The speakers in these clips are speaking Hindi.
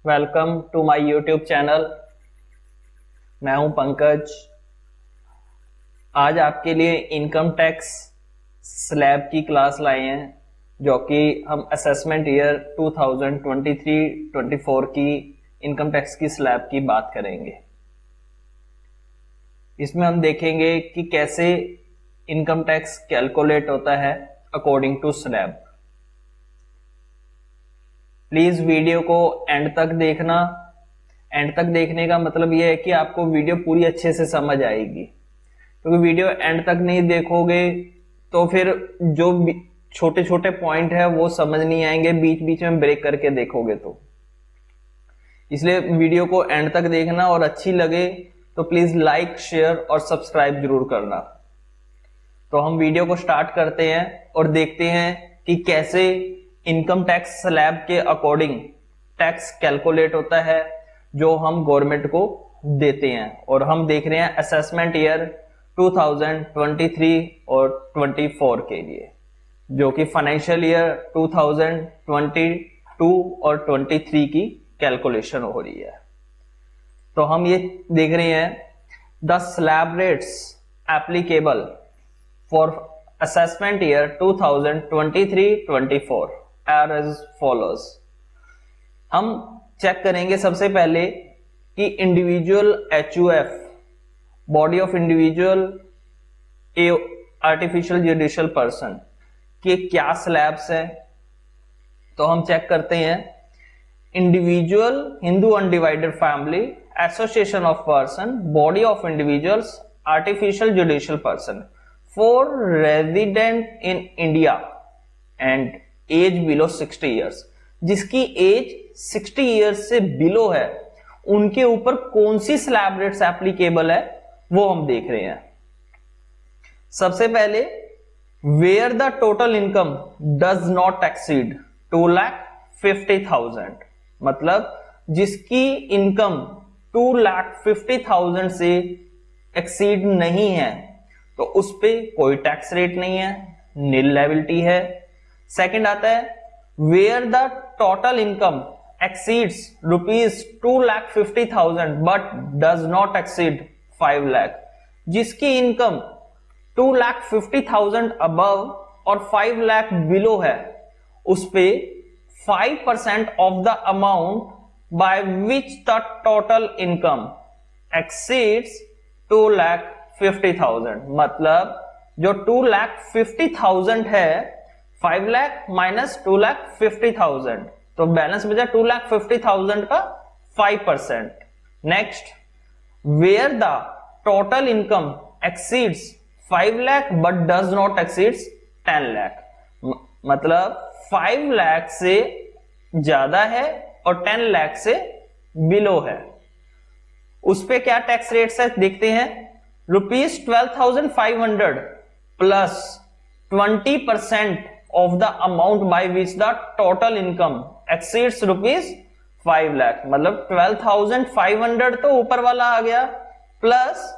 Welcome to my YouTube channel. मैं हूं पंकज। आज आपके लिए इनकम टैक्स स्लैब की क्लास लाए हैं, जो कि हम असेसमेंट ईयर 2023-24 की इनकम टैक्स की स्लैब की बात करेंगे। इसमें हम देखेंगे कि कैसे इनकम टैक्स कैलकुलेट होता है according to slab. Please video को एंड तक देखना। एंड तक देखने का मतलब यह है कि आपको वीडियो पूरी अच्छे से समझ आएगी, क्योंकि वीडियो एंड तक नहीं देखोगे तो फिर जो छोटे छोटे पॉइंट है वो समझ नहीं आएंगे, बीच बीच में ब्रेक करके देखोगे तो। इसलिए वीडियो को एंड तक देखना, और अच्छी लगे तो प्लीज लाइक, शेयर और सब्सक्राइब जरूर करना। तो हम वीडियो को स्टार्ट करते हैं और देखते हैं कि कैसे इनकम टैक्स स्लैब के अकॉर्डिंग टैक्स कैलकुलेट होता है जो हम गवर्नमेंट को देते हैं। और हम देख रहे हैं असेसमेंट ईयर 2023 और 24 के लिए, जो कि फाइनेंशियल ईयर 2022 और 23 की कैलकुलेशन हो रही है। तो हम ये देख रहे हैं the slab rates applicable for assessment year 2023-24 are as follows। हम चेक करेंगे सबसे पहले कि individual HUF body of individual artificial judicial person के क्या स्लैब्स है। तो हम चेक करते हैं individual Hindu undivided family association of person body of individuals artificial judicial person for resident in India and age below 60 years। जिसकी एज 60 इयर्स से बिलो है, उनके ऊपर कौन सी स्लैब रेट्स एप्लीकेबल है वो हम देख रहे हैं। सबसे पहले where the total income does not exceed 2,50,000, मतलब जिसकी इनकम 2,50,000 से एक्सीड नहीं है तो उस पे कोई टैक्स रेट नहीं है, नील लायबिलिटी है। सेकंड आता है where the total income exceeds ₹2,50,000 but does not exceed 5 lakh, जिसकी इनकम 2,50,000 अबव और 5 लाख बिलो है, उस पे 5% of the amount by which the total income exceeds 2,50,000, मतलब जो 2,50,000 है, 5 लाख माइनस 2,50,000, तो बैलेंस बचा 2,50,000 का 5%। Next where the total income exceeds 5 lakh but does not exceeds 10 lakh, मतलब 5 लाख से ज्यादा है और 10 लाख से बिलो है, उस पे क्या टैक्स रेट्स है देखते हैं। ₹12,500 plus 20% of the amount by which the total income exceeds ₹5 lakh, मतलब 12,500 तो ऊपर वाला आ गया, प्लस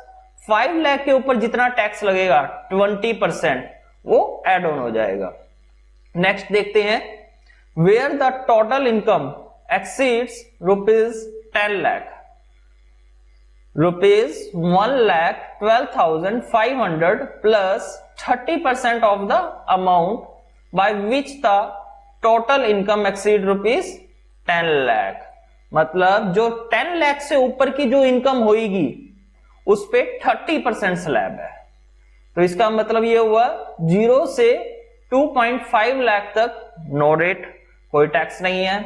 5 लाख के ऊपर जितना टैक्स लगेगा 20% वो एड ऑन हो जाएगा। नेक्स्ट देखते हैं where the total income exceeds ₹10 lakh, ₹1,12,500 plus 30% of the amount by which the total income exceed ₹10 lakh, मतलब जो 10 लाख से ऊपर की जो इनकम होगी उस पे 30% स्लैब है। तो इसका मतलब ये हुआ 0 से 2.5 लाख तक नो रेट, कोई टैक्स नहीं है।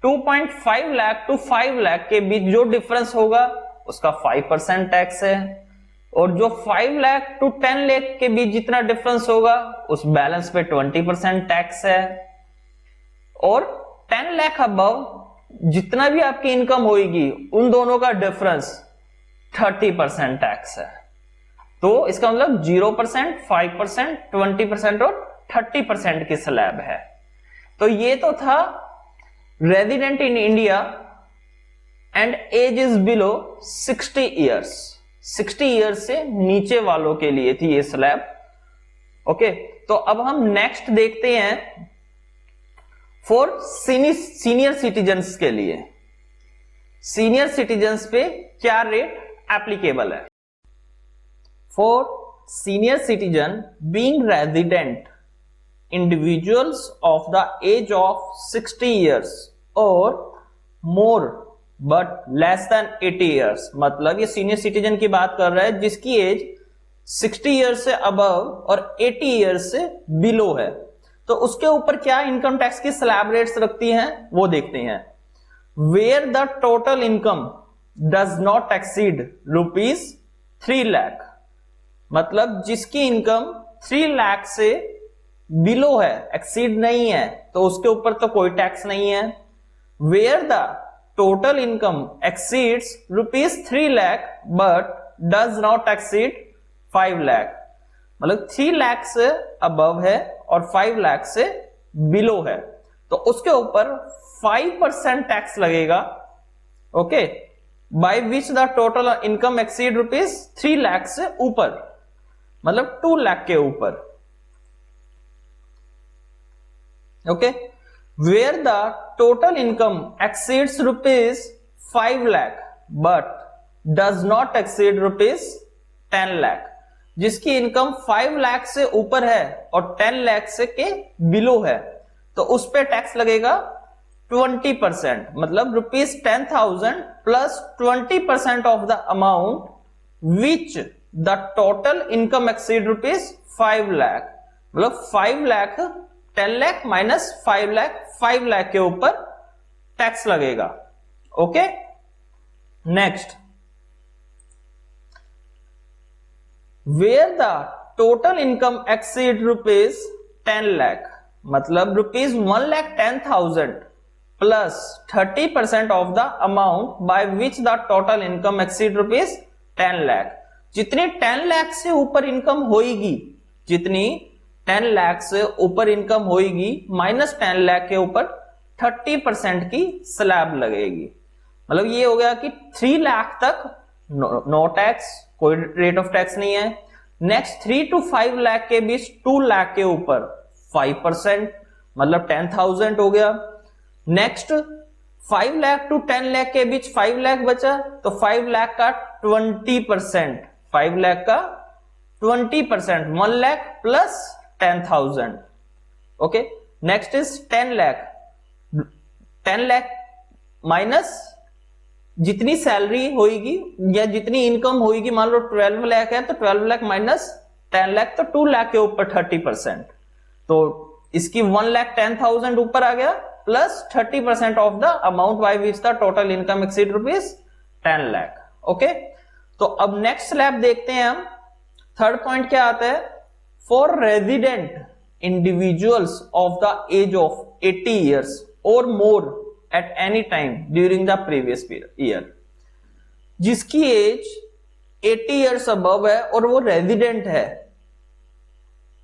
2.5 लाख टू 5 लाख के बीच जो डिफरेंस होगा उसका 5% टैक्स है, और जो 5 लाख टू 10 लाख के बीच जितना डिफरेंस होगा उस बैलेंस पे 20% टैक्स है, और 10 लाख अबव जितना भी आपकी इनकम होगी उन दोनों का डिफरेंस 30% टैक्स है। तो इसका मतलब 0%, 5%, 20% और 30% की स्लैब है। तो ये तो था resident in India and age is below 60 years, 60 years से नीचे वालों के लिए थी ये स्लैब। ओके, तो अब हम नेक्स्ट देखते हैं फॉर सीनियर सिटीजन्स के लिए। सीनियर सिटीजन्स पे क्या रेट एप्लीकेबल है। For senior citizen being resident individuals of the age of 60 years or more but less than 80 years, मतलब ये सीनियर सिटीजन की बात कर रहा है जिसकी एज 60 ईयर्स से अबव और 80 ईयर्स से बिलो है। तो उसके ऊपर क्या इनकम टैक्स की स्लैब रेट्स रखती हैं वो देखते हैं। Where the total income does not exceed ₹3 lakh, मतलब जिसकी इनकम 3 लाख से बिलो है, एक्सीड नहीं है, तो उसके ऊपर तो कोई टैक्स नहीं है। Where the total income exceeds ₹3 lakh but does not exceed 5 lakh, मतलब 3 लाख से अबव है और 5 लाख से बिलो है, तो उसके ऊपर 5% टैक्स लगेगा। Okay, by which the total income exceed ₹3 lakh से ऊपर, मतलब 2 लाख के ऊपर। Okay, where the total income exceeds ₹5 lakh but does not exceed ₹10 lakh, जिसकी इनकम 5 लाख से ऊपर है और 10 लाख से के बिलो है, तो उस पे टैक्स लगेगा 20%, मतलब ₹10,000 plus 20% of the amount which the total income exceed ₹5 lakh, मतलब 5 लाख 10 लाख माइनस 5 लाख, 5 लाख के ऊपर टैक्स लगेगा। Okay, next, where the total income exceed ₹10 lakh, मतलब ₹1,10,000 plus 30% of the amount by which the total income exceed ₹10 lakh, जितनी 10 लाख से ऊपर इनकम होगी, जितनी 10 लाख से ऊपर इनकम होगी माइनस 10 लाख के ऊपर 30% की स्लैब लगेगी। मतलब ये हो गया कि 3 लाख तक नो टैक्स, कोई रेट ऑफ टैक्स नहीं है। नेक्स्ट 3 to 5 लाख के बीच 2 लाख के ऊपर 5%, मतलब 10,000 हो गया। नेक्स्ट 5 लाख टू 10 लाख के बीच 5 लाख बचा, तो 5 लाख का 20%, 5 लाख का 20%, 1 lakh plus 10,000। Okay, next is 10 lakh, 10 lakh minus जितनी सैलरी होगी या जितनी इनकम होगी, मान लो 12 लाख है तो 12 लाख माइनस 10 लाख, तो 2 लाख के ऊपर 30%, तो इसकी 1,10,000 ऊपर आ गया plus 30% of the amount by which the total income exceed ₹10 lakh. Okay, तो अब नेक्स्ट स्लैब देखते हैं हम। थर्ड पॉइंट क्या आता है, for resident individuals of the age of 80 years और more at any time during the previous year, जिसकी एज 80 ईयर्स अबव है और वो रेजिडेंट है,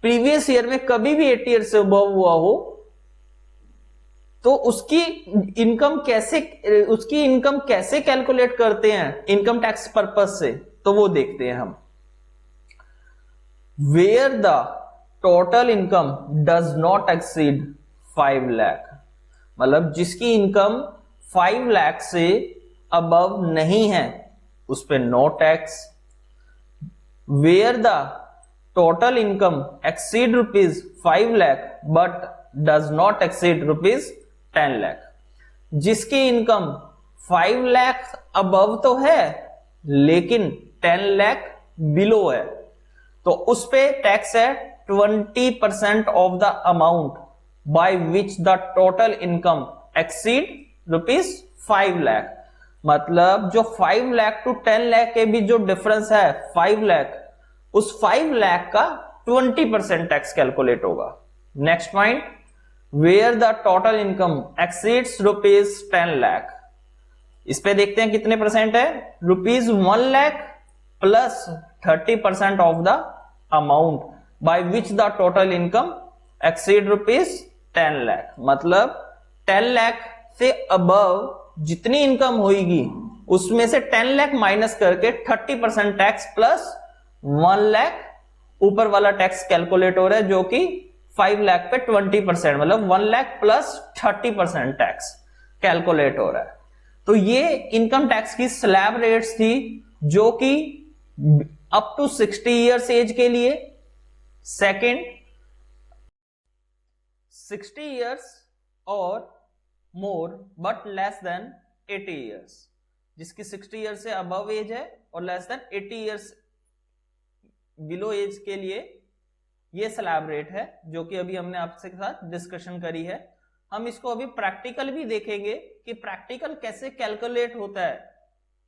प्रीवियस ईयर में कभी भी 80 ईयर से अबव हुआ हो, तो उसकी इनकम कैसे कैलकुलेट करते हैं इनकम टैक्स पर्पस से, तो वो देखते हैं हम। Where the total income does not exceed 5 lakh, मतलब जिसकी इनकम 5 लाख से अबव नहीं है उस पे no tax. Where the total income exceed ₹5 lakh but does not exceed ₹10 lakh, जिसकी इनकम 5 लाख अबव तो है लेकिन 10 लाख बिलो है, तो उस पे टैक्स है 20% of the amount by which the total income exceed ₹5 lakh, मतलब जो 5 लाख टू 10 लाख के बीच जो डिफरेंस है 5 लाख, उस 5 लाख का 20% टैक्स कैलकुलेट होगा। Next point, where the total income exceeds ₹10 lakh, इस पे देखते हैं कितने परसेंट है, ₹1 lakh plus 30% of the amount by which the total income exceed ₹10 lakh, मतलब 10 लाख से अबव जितनी इनकम होगी उसमें से 10 लाख माइनस करके 30% टैक्स प्लस 1 लाख ऊपर वाला टैक्स कैलकुलेट हो रहा है, जो कि 5 लाख पे 20%, मतलब 1 लाख प्लस 30% टैक्स कैलकुलेट हो रहा है। तो ये इनकम टैक्स की स्लैब रेट्स थी जो कि अप टू 60 इयर्स एज के लिए, सेकंड 60 इयर्स और more but less than 80 years, जिसकी 60 इयर्स से अबव एज है और less than 80 years below age के लिए ये स्लैब रेट है, जो कि अभी हमने आपके साथ डिस्कशन करी है। हम इसको अभी प्रैक्टिकल भी देखेंगे कि प्रैक्टिकल कैसे कैलकुलेट होता है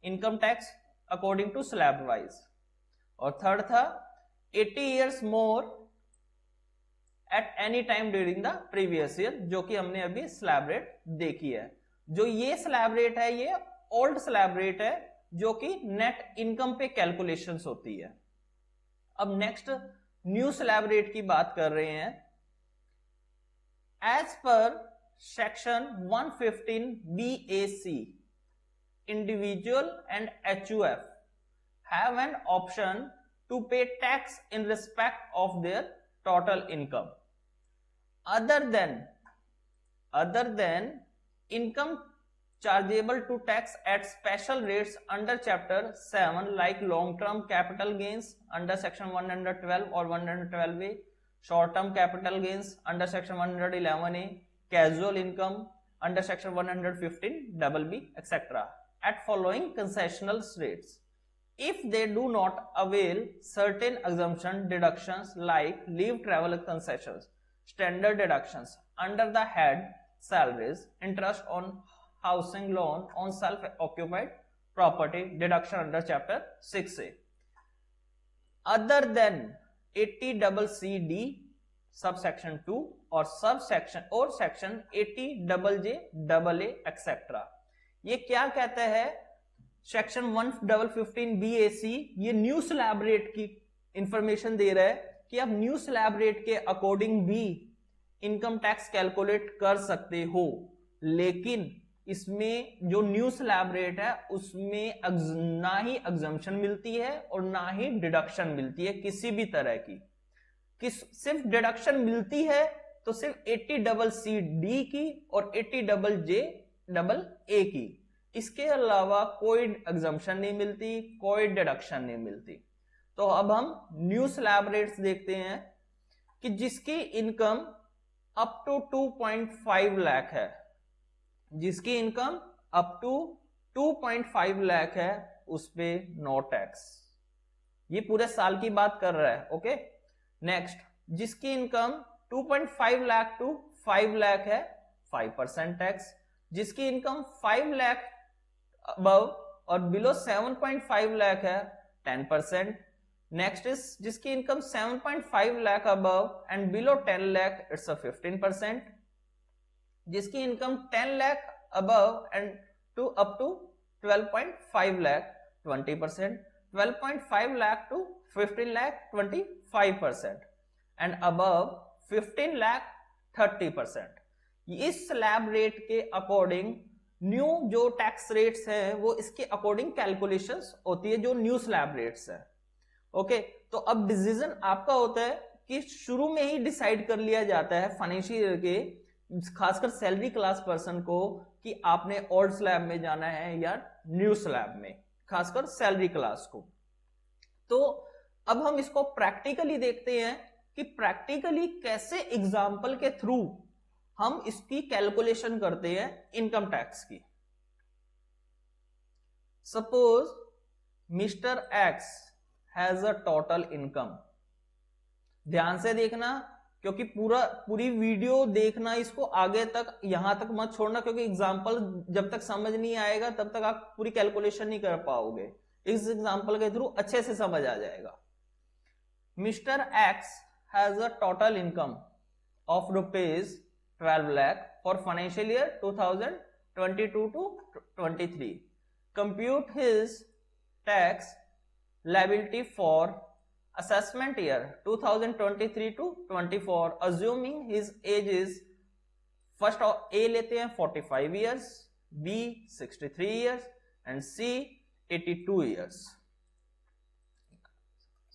income tax according to slab wise. और थर्ड था 80 years more at any time during the previous year, जो कि हमने अभी स्लैब रेट देखी है। जो ये स्लैब रेट है ये ओल्ड स्लैब रेट है, जो कि नेट इनकम पे कैलकुलेशंस होती है। अब नेक्स्ट न्यू स्लैब रेट की बात कर रहे हैं। एज पर section 115 BAC, individual and HUF have an option to pay tax in respect of their total income other than income chargeable to tax at special rates under chapter 7, like long term capital gains under section 112 or 112A, short term capital gains under section 111A, casual income under section 115BB, etc. at following concessional rates, if they do not avail certain exemption deductions like leave travel concessions, standard deductions under the head salaries, interest on housing loan on self-occupied property deduction under chapter 6A, other than 80CCD subsection 2 or section 80JJAA, etc. ये क्या कहता है? सेक्शन 115 BAC ये न्यू स्लैब रेट की इंफॉर्मेशन दे रहा है कि आप न्यू स्लैब रेट के अकॉर्डिंग भी इनकम टैक्स कैलकुलेट कर सकते हो, लेकिन इसमें जो न्यू स्लैब रेट है उसमें ना ही एग्जम्पशन मिलती है और ना ही डिडक्शन मिलती है किसी भी तरह की। सिर्फ डिडक्शन मिलती है तो सिर्फ 80CCD की और 80JJAA की, इसके अलावा कोई एग्जम्पशन नहीं मिलती, कोई डिडक्शन नहीं मिलती। तो अब हम न्यू स्लैब रेट्स देखते हैं कि जिसकी इनकम अप टू 2.5 लाख है, जिसकी इनकम अप टू 2.5 लाख है उस पे नो टैक्स। ये पूरे साल की बात कर रहा है। ओके, नेक्स्ट, जिसकी इनकम 2.5 लाख टू 5 लाख है 5% टैक्स, जिसकी इनकम 5 लाख अबव और बिलो 7.5 लाख है 10%। नेक्स्ट इज जिसकी income 7.5 lakh above and below 10 lakh, it's a 15%। जिसकी income 10 lakh above and up to 12.5 lakh 20%, 12.5 lakh to 15 lakh 25%, and above 15 lakh 30%। इस स्लैब रेट के अकॉर्डिंग न्यू जो टैक्स रेट्स है वो इसके अकॉर्डिंग कैलकुलेशंस होती है, जो न्यू स्लैब रेट्स है। ओके, तो अब डिसीजन आपका होता है कि शुरू में ही डिसाइड कर लिया जाता है फाइनेंशियल ईयर के, खासकर सैलरी क्लास पर्सन को, कि आपने ओल्ड स्लैब में जाना है या न्यू स्लैब में, खासकर सैलरी क्लास को। तो अब हम इसको प्रैक्टिकली देखते हैं कि प्रैक्टिकली कैसे एग्जाम्पल के थ्रू हम इसकी कैलकुलेशन करते हैं इनकम टैक्स की। Suppose mister x has a total income. ध्यान से देखना, क्योंकि पूरी वीडियो देखना, इसको आगे तक यहां तक मत छोड़ना, क्योंकि एग्जाम्पल जब तक समझ नहीं आएगा तब तक आप पूरी कैलकुलेशन नहीं कर पाओगे। इस एग्जाम्पल के थ्रू अच्छे से समझ आ जाएगा। Mister x has a total income of rupees 12 lakh for financial year 2022 to 23. Compute his tax liability for assessment year 2023 to 24, assuming his age is, first A लेते हैं 45 years, B 63 years and C 82 years.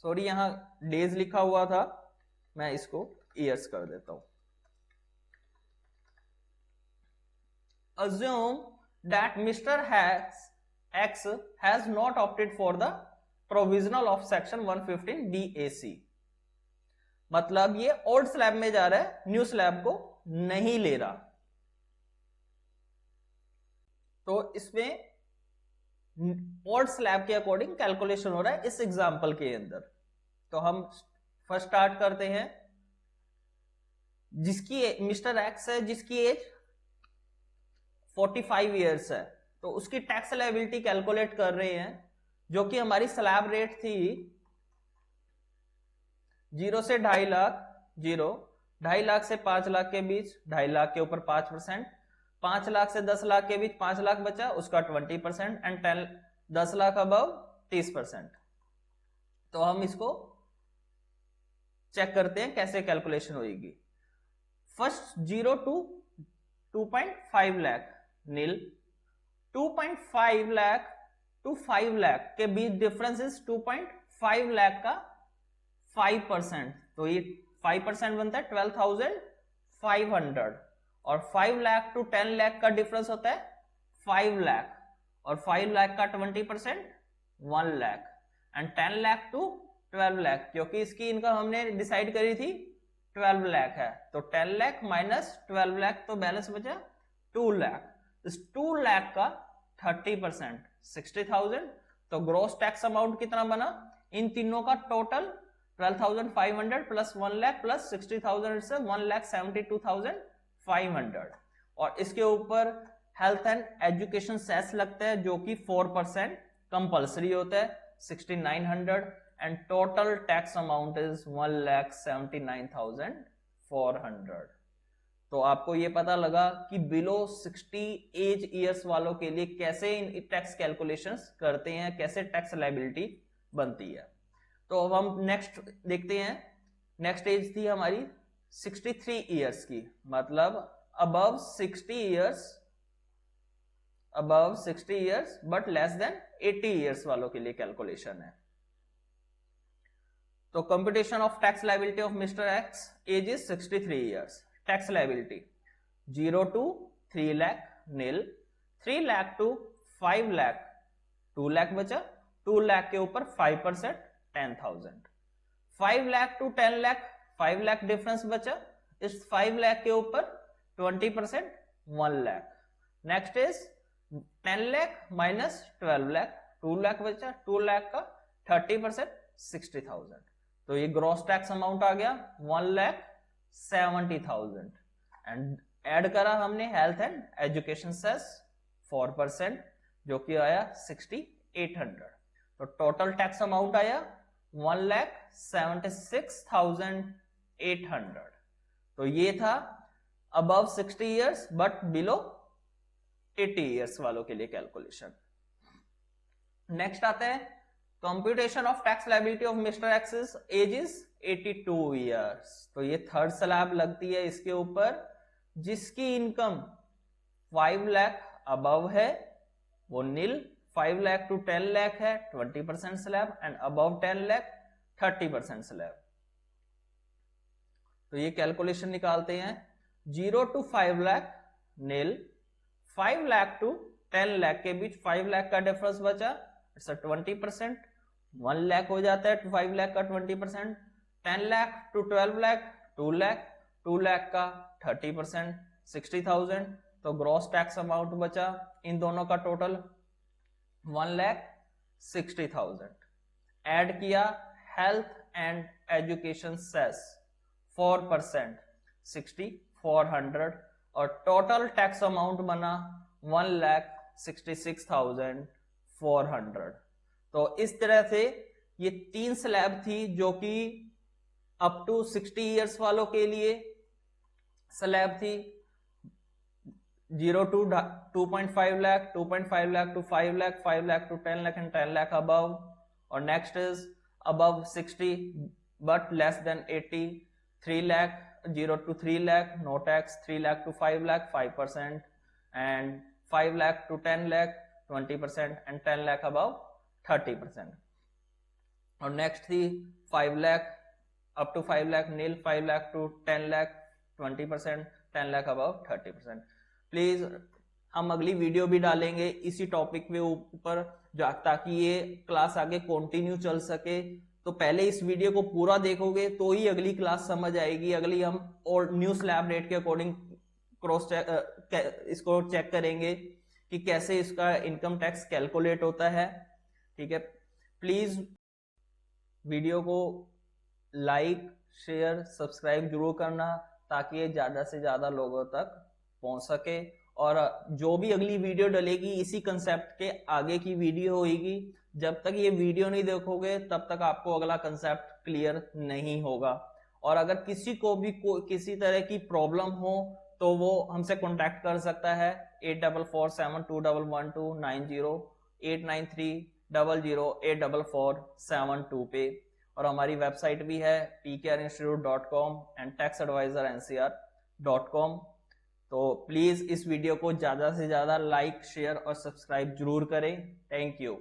Sorry, यहां डेज लिखा हुआ था, मैं इसको ईयर्स कर देता हूं। Assume that Mr. X has not opted for the provisional of section 115 DAC। मतलब ये ओल्ड स्लैब में जा रहा है, न्यू स्लैब को नहीं ले रहा। तो इसमें ओल्ड स्लैब के अकॉर्डिंग कैलकुलेशन हो रहा है इस एग्जांपल के अंदर। तो हम फर्स्ट स्टार्ट करते हैं। जिसकी मिस्टर एक्स है, जिसकी एज 45 इयर्स है, तो उसकी टैक्स लायबिलिटी कैलकुलेट कर रहे हैं, जो कि हमारी स्लैब रेट थी 0 से 2.5 लाख, 2.5 लाख से 5 लाख के बीच, 2.5 लाख के ऊपर 5%, 5 लाख से 10 लाख के बीच 5 लाख बचा, उसका 20%, एंड 10 लाख अबव 30%। तो हम इसको चेक करते हैं कैसे कैलकुलेशन होगी। First 0 to 2.5 lakh nil, 2.5 lakh to 5 lakh के बीच डिफरेंस इज 2.5 लाख का 5%, तो ये 5% बनता है 12,500, और 5 लाख टू 10 लाख का डिफरेंस होता है 5 लाख, और 5 लाख का 20% 1 लाख, एंड 10 लाख टू 12 लाख, क्योंकि इसकी इनकम हमने डिसाइड करी थी 12 लाख है, तो 10 लाख माइनस 12 लाख, तो बैलेंस बचा 2 लाख। इस 2 लाख का 30% 60,000, तो ग्रॉस टैक्स अमाउंट कितना बना? इन तीनों का टोटल 12,500 प्लस 1 लाख प्लस 60,000 से 1,72,500, और इसके ऊपर हेल्थ एंड एजुकेशन सेस लगता है जो कि 4% कंपल्सरी होता है 6,900, and total tax amount is 1,79,400। तो आपको ये पता लगा कि बिलो 60 एज ईयर्स वालों के लिए कैसे इन टैक्स कैलकुलेशंस करते हैं, कैसे टैक्स लायबिलिटी बनती है। तो अब हम नेक्स्ट देखते हैं। नेक्स्ट एज थी हमारी 63 ईयर्स की, मतलब above 60 years but less than 80 years वालों के लिए कैलकुलेशन है। तो computation of tax liability of mister X, age is 63 years. Tax liability 0 to 3 lakh nil, 3 lakh to 5 lakh 2 lakh बचा, 2 लाख के ऊपर 5% 10,000, 5 लाख टू 10 लाख 5 लाख डिफरेंस बचा, इस 5 लाख के ऊपर 20% 1 lakh. Next is 10 lakh minus 12 lakh, 2 lakh बचा, 2 लाख का 30% 60,000, तो ये ग्रॉस टैक्स अमाउंट आ गया 1,70,000, एंड ऐड करा हमने हेल्थ एंड एजुकेशन सेस 4%, जो कि आया 6,800, तो टोटल टैक्स अमाउंट आया 1,76,800। तो ये था above 60 years but below 80 years वालों के लिए कैलकुलेशन। नेक्स्ट आता है computation of tax liability of mister X, age is 82 years. तो ये थर्ड स्लैब लगती है इसके ऊपर, जिसकी इनकम 5 लाख अबव है वो नील, 5 लाख टू 10 लाख है 20% slab, and above 10 lakh 30% slab. तो ये कैलकुलेशन निकालते हैं। 0 to 5 lakh nil, 5 lakh to 10 lakh के बीच 5 लाख का डिफरेंस बचा, इट्स 20%, 1 लाख हो जाता है 5 लाख का 20%, 10 लाख टू 12 लाख 2 लाख, 2 लाख का 30% 60,000, तो ग्रॉस टैक्स अमाउंट बचा इन दोनों का टोटल 1,60,000। ऐड किया हेल्थ एंड एजुकेशन सेस 4% 6,400, और टोटल टैक्स अमाउंट बना 1,66,400। तो इस तरह से ये 3 स्लैब थी जो कि अप टू 60 इयर्स वालों के लिए स्लैब थी, 0 to 2.5 lakh, 2.5 lakh to 5 lakh, 5 lakh to 10 lakh, and 10 lakh above, और next is above 60 but less than 80, 3 lakh 0 to 3 lakh no tax, 3 lakh to 5 lakh 5%, and 5 lakh to 10 lakh 20%, and 10 lakh above 30%। और नेक्स्ट थी 5 lakh up to 5 lakh nil, 5 lakh to 10 lakh 20%, 10 lakh above 30%। Please हम अगली वीडियो भी डालेंगे इसी टॉपिक के ऊपर, ताकि ये क्लास आगे कंटिन्यू चल सके। तो पहले इस वीडियो को पूरा देखोगे तो ही अगली क्लास समझ आएगी। अगली हम और न्यू स्लैब रेट के अकॉर्डिंग क्रॉस चेक, इसको चेक करेंगे कि कैसे इसका इनकम टैक्स कैलकुलेट होता है। ठीक है, प्लीज वीडियो को लाइक, शेयर, सब्सक्राइब जरूर करना, ताकि ये ज्यादा से ज्यादा लोगों तक पहुंच सके। और जो भी अगली वीडियो डलेगी इसी कंसेप्ट के आगे की वीडियो होगी। जब तक ये वीडियो नहीं देखोगे तब तक आपको अगला कंसेप्ट क्लियर नहीं होगा। और अगर किसी को भी किसी तरह की प्रॉब्लम हो तो वो हमसे कांटेक्ट कर सकता है 8447211290, 8930084472 पे। और हमारी वेबसाइट भी है pkrinstitute.com एंड taxadvisorncr.com। तो प्लीज इस वीडियो को ज्यादा से ज्यादा लाइक, शेयर और सब्सक्राइब जरूर करें। Thank you.